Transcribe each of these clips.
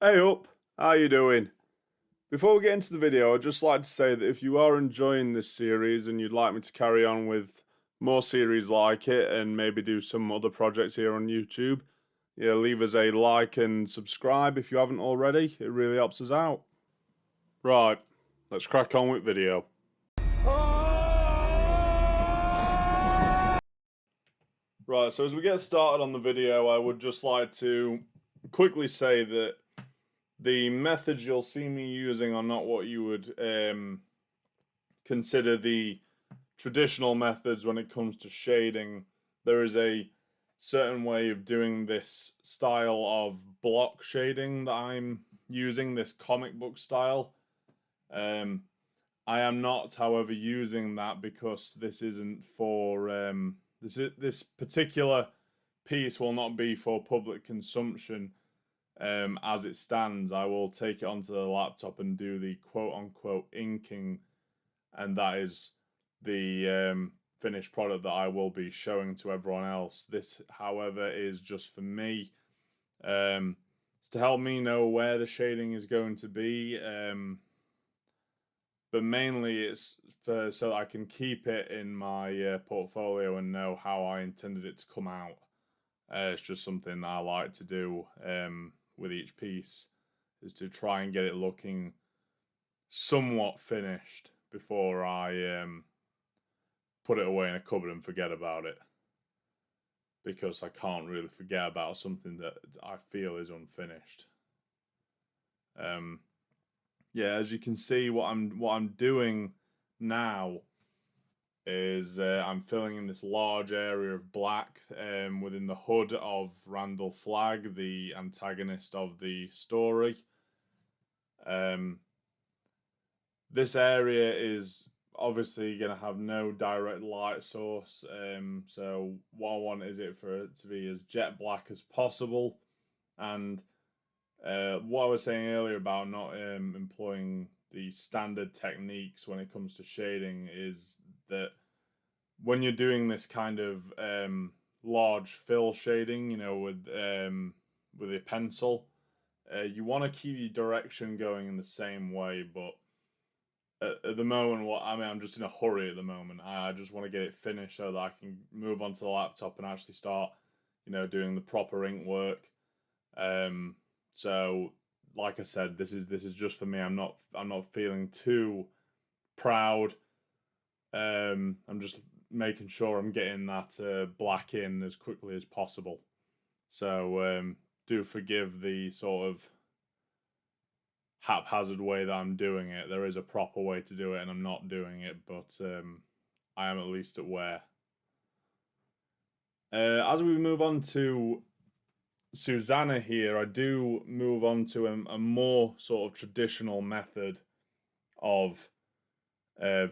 Hey up, how you doing? Before we get into the video, I'd just like to say that if you are enjoying this series and you'd like me to carry on with more series like it and maybe do some other projects here on YouTube, yeah, leave us a like and subscribe if you haven't already. It really helps us out. Right, let's crack on with video. Right, so as we get started on the video, I would just like to quickly say that the methods you'll see me using are not what you would consider the traditional methods when it comes to shading. There is a certain way of doing this style of block shading that I'm using, this comic book style. I am not, however, using that because this isn't for this particular piece will not be for public consumption. As it stands, I will take it onto the laptop and do the quote-unquote inking, and that is the finished product that I will be showing to everyone else. This, however, is just for me. It's to help me know where the shading is going to be, but mainly it's so that I can keep it in my portfolio and know how I intended it to come out. It's just something that I like to do with each piece, is to try and get it looking somewhat finished before I put it away in a cupboard and forget about it, because I can't really forget about something that I feel is unfinished. Yeah, as you can see, what I'm doing now is I'm filling in this large area of black within the hood of Randall Flagg, the antagonist of the story. This area is obviously going to have no direct light source, so what I want is it for it to be as jet black as possible. And what I was saying earlier about not employing the standard techniques when it comes to shading is that when you're doing this kind of large fill shading, you know, with a pencil, you want to keep your direction going in the same way. But at the moment, I'm just in a hurry at the moment. I just want to get it finished so that I can move onto the laptop and actually start, you know, doing the proper ink work. So, like I said, this is just for me. I'm not feeling too proud. I'm just making sure I'm getting that black in as quickly as possible. So do forgive the sort of haphazard way that I'm doing it. There is a proper way to do it, and I'm not doing it, but I am at least aware. As we move on to Susanna here, I do move on to a more sort of traditional method of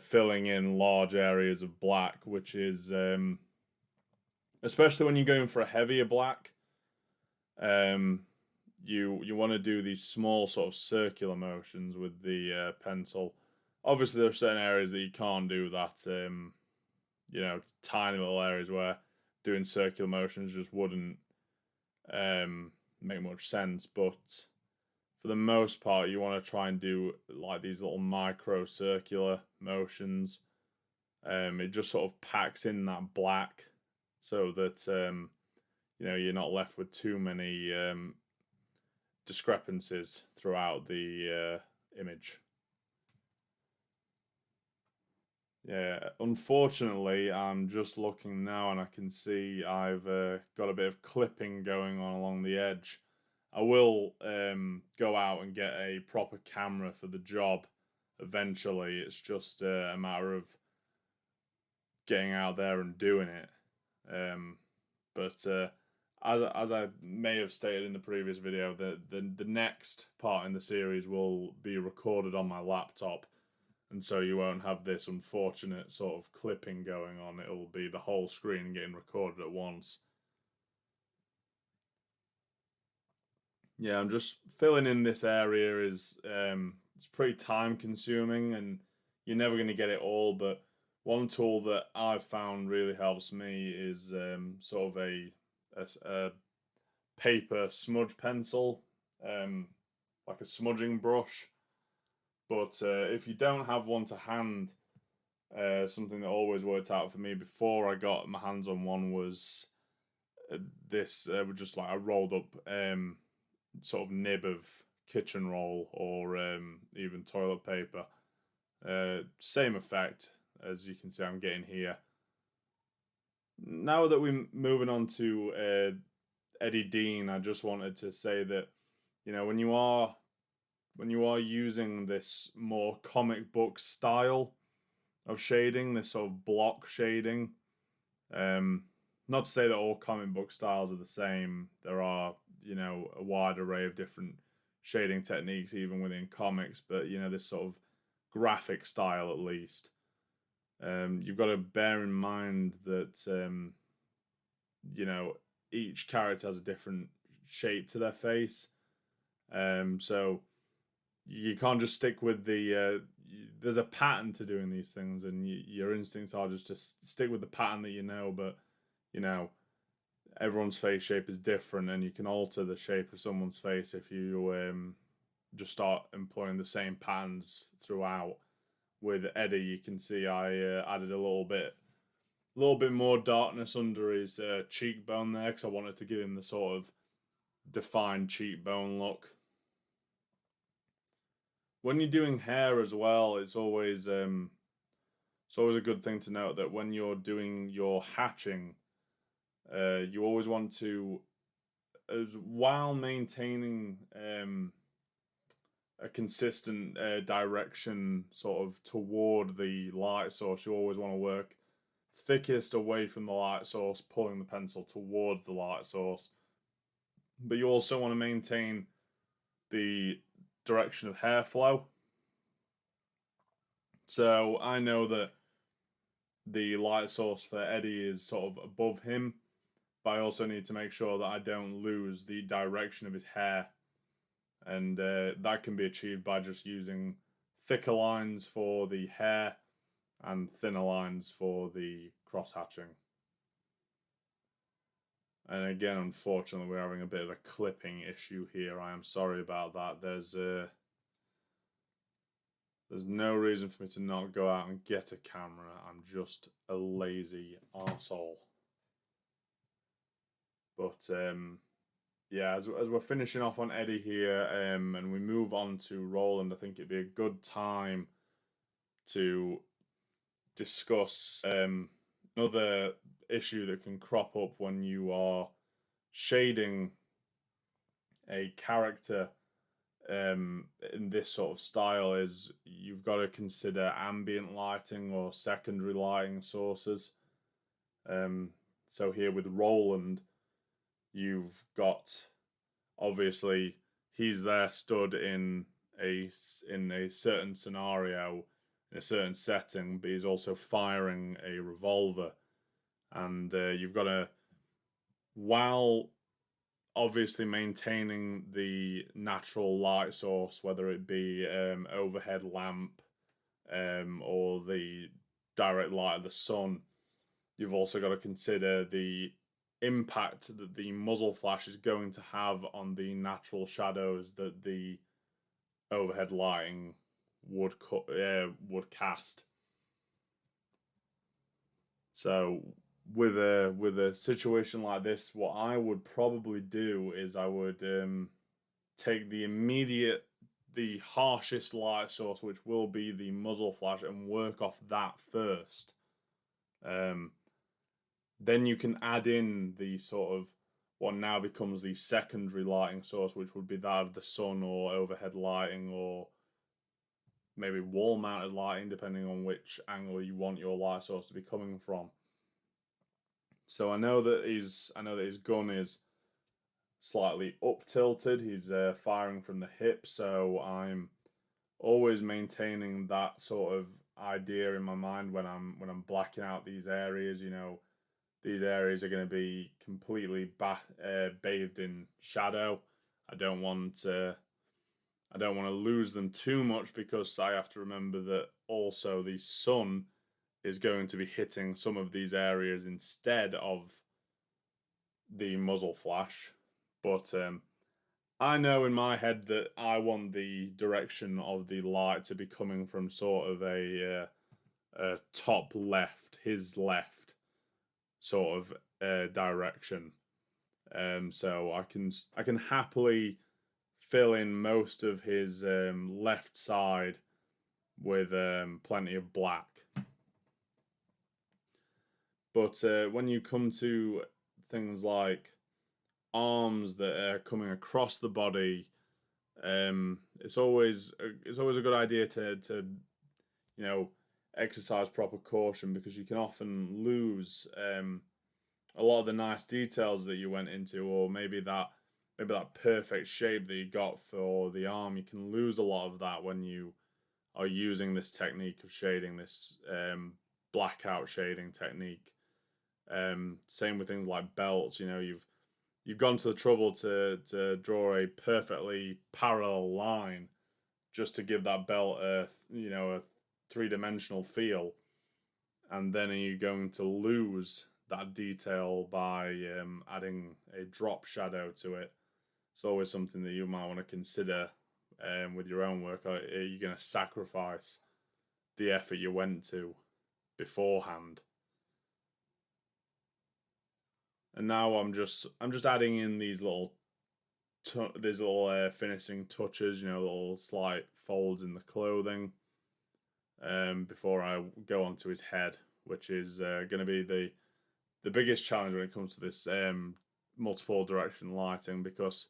filling in large areas of black, which is especially when you're going for a heavier black, you want to do these small sort of circular motions with the pencil. Obviously, there are certain areas that you can't do that. You know, tiny little areas where doing circular motions just wouldn't make much sense. But for the most part, you want to try and do like these little micro circular motions. It just sort of packs in that black so that you know, you're not left with too many discrepancies throughout the image. Yeah, unfortunately, I'm just looking now and I can see I've got a bit of clipping going on along the edge. I will go out and get a proper camera for the job eventually. It's just a matter of getting out there and doing it. But as I may have stated in the previous video, the next part in the series will be recorded on my laptop, and so you won't have this unfortunate sort of clipping going on. It will be the whole screen getting recorded at once. Yeah, I'm just filling in this area. It's pretty time consuming and you're never going to get it all, but one tool that I've found really helps me is sort of a paper smudge pencil. like a smudging brush. But if you don't have one to hand, something that always worked out for me before I got my hands on one was this was just like a rolled up sort of nib of kitchen roll or even toilet paper. Same effect as you can see I'm getting here. Now that we're moving on to Eddie Dean, I just wanted to say that, you know, when you are using this more comic book style of shading, this sort of block shading, not to say that all comic book styles are the same. There are, you know, a wide array of different shading techniques even within comics, but you know, this sort of graphic style at least. You've got to bear in mind that you know, each character has a different shape to their face. So you can't just stick with the there's a pattern to doing these things, and your instincts are just to stick with the pattern that you know. But you know, everyone's face shape is different, and you can alter the shape of someone's face if you just start employing the same patterns throughout. With Eddie, you can see I added a little bit more darkness under his cheekbone there, because I wanted to give him the sort of defined cheekbone look. When you're doing hair as well, it's always a good thing to note that when you're doing your hatching, you always want to, while maintaining a consistent direction sort of toward the light source, you always want to work thickest away from the light source, pulling the pencil towards the light source. But you also want to maintain the direction of hair flow. So I know that the light source for Eddie is sort of above him, but I also need to make sure that I don't lose the direction of his hair. And that can be achieved by just using thicker lines for the hair and thinner lines for the cross hatching. And again, unfortunately, we're having a bit of a clipping issue here. I am sorry about that. There's no reason for me to not go out and get a camera. I'm just a lazy arsehole. But yeah, as we're finishing off on Eddie here, and we move on to Roland, I think it'd be a good time to discuss another issue that can crop up when you are shading a character in this sort of style. Is you've got to consider ambient lighting or secondary lighting sources. So here with Roland, you've got, obviously he's there stood in a certain scenario, in a certain setting, but he's also firing a revolver, and you've got to, while obviously maintaining the natural light source, whether it be overhead lamp or the direct light of the sun, you've also got to consider the impact that the muzzle flash is going to have on the natural shadows that the overhead lighting would cast. So with a situation like this, what I would probably do is I would take the harshest light source, which will be the muzzle flash, and work off that first. Then you can add in the sort of what now becomes the secondary lighting source, which would be that of the sun or overhead lighting, or maybe wall-mounted lighting, depending on which angle you want your light source to be coming from. So I know that his gun is slightly up tilted. He's firing from the hip, so I'm always maintaining that sort of idea in my mind when I'm blacking out these areas. You know, these areas are going to be completely bathed in shadow. I don't want to lose them too much, because I have to remember that also the sun is going to be hitting some of these areas instead of the muzzle flash. But I know in my head that I want the direction of the light to be coming from sort of a top left, his left sort of direction. So I can happily fill in most of his left side with plenty of black. But when you come to things like arms that are coming across the body, it's always a good idea to you know exercise proper caution, because you can often lose a lot of the nice details that you went into, or maybe that perfect shape that you got for the arm. You can lose a lot of that when you are using this technique of shading, this blackout shading technique. Same with things like belts. You've gone to the trouble to draw a perfectly parallel line just to give that belt a three-dimensional feel, and then are you going to lose that detail by adding a drop shadow to it? It's always something that you might want to consider with your own work. Are you going to sacrifice the effort you went to beforehand? And now I'm just adding in these little finishing touches, little slight folds in the clothing, before I go onto his head, which is going to be the biggest challenge when it comes to this multiple direction lighting, because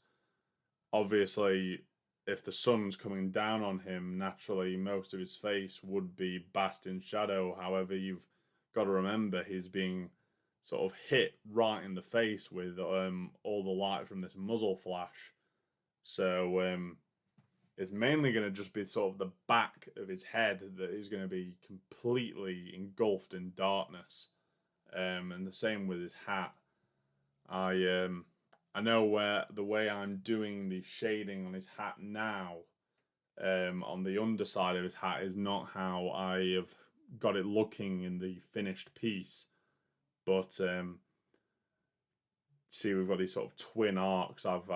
obviously if the sun's coming down on him, naturally most of his face would be bathed in shadow. However, you've got to remember he's being sort of hit right in the face with all the light from this muzzle flash. So it's mainly going to just be sort of the back of his head that is going to be completely engulfed in darkness. And the same with his hat. I know where the way I'm doing the shading on his hat now, on the underside of his hat, is not how I have got it looking in the finished piece. But see, we've got these sort of twin arcs. I've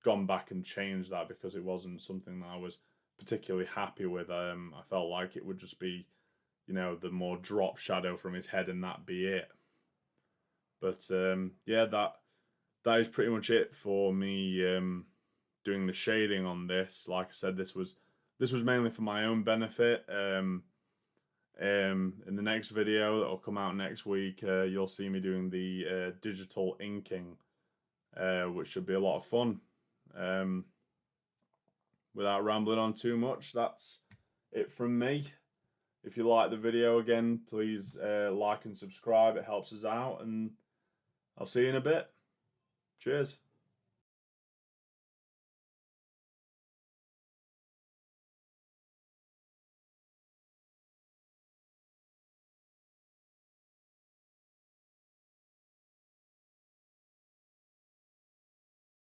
gone back and changed that because it wasn't something that I was particularly happy with. I felt like it would just be, the more drop shadow from his head, and that be it. But yeah, that is pretty much it for me doing the shading on this. Like I said, this was mainly for my own benefit. In the next video that will come out next week, you'll see me doing the digital inking, which should be a lot of fun. Without rambling on too much, that's it from me. If you like the video, again, please like and subscribe. It helps us out, and I'll see you in a bit. Cheers.